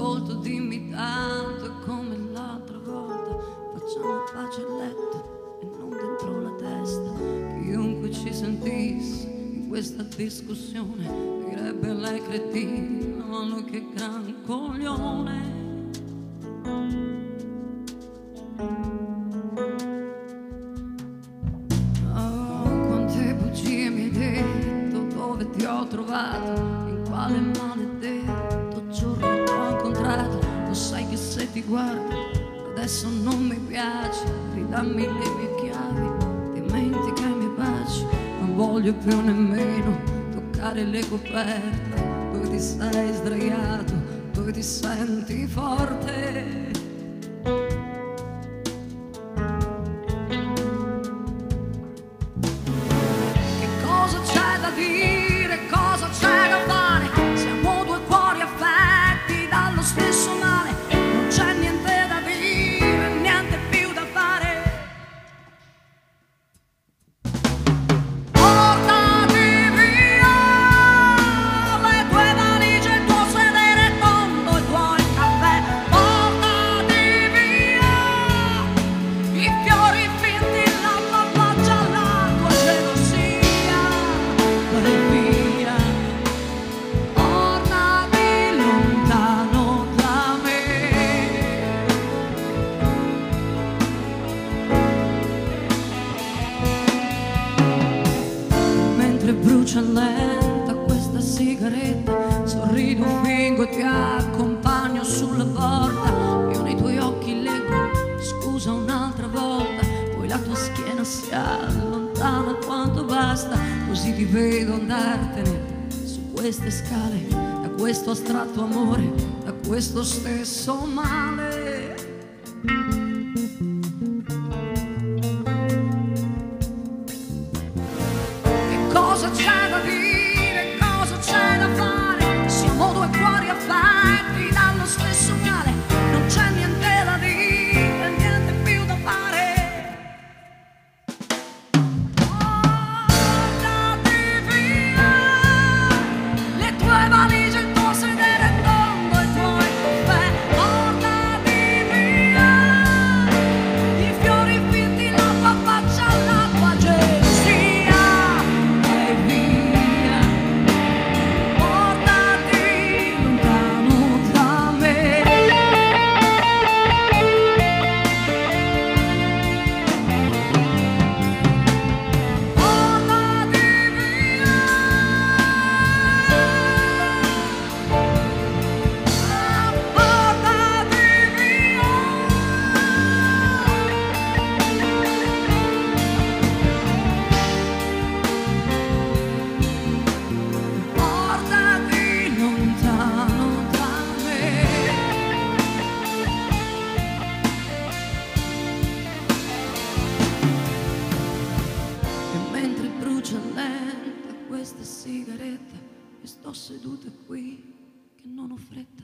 ascolto, dimmi tanto, è come l'altra volta, facciamo pace a letto e non dentro la testa. Chiunque ci sentisse in questa discussione direbbe lei cretina, ma lui che gran coglione. Oh, quante bugie mi hai detto, dove ti ho trovato, in quale maledetto giorno t'ho incontrato. Lo sai che se ti guardo adesso non mi piaci, ridammi le mie chiavi, dimentica i miei baci. Non voglio più nemmeno toccare le coperte, dove ti sei sdraiato, dove ti senti forte. Che cosa c'è da dire, cosa c'è da fare? Siamo due cuori affetti dallo stesso male, non c'è niente da dire, niente più da fare. Portati via le tue valigie, il tuo sedere tondo, i tuoi caffè. Portati via i fiori finti, la bambaggia, la tua gelosia. Vai via, portati lontano da me. Mentre brucia lenta questa sigaretta, sorrido, fingo e ti accompagno sulla porta. Io nei tuoi occhi leggo scusa un'altra volta, poi la tua schiena si allontana quanto basta. Così ti vedo andartene su queste scale, da questo astratto amore, da questo stesso male. Che cosa c'è da dire, cosa c'è da fare? Siamo due cuori affetti dallo stesso male, non c'è niente da dire, niente più da fare. Portati via le tue valigie, il tuo sedere tondo, i tuoi caffè. Portati via i fiori finti, la tua faccia, la tua gelosia. Vai via, portati lontano da me. Portati via, portati via. Portati lontano da me. E mentre brucia lenta questa sigaretta, io sto seduta qui che non ho fretta.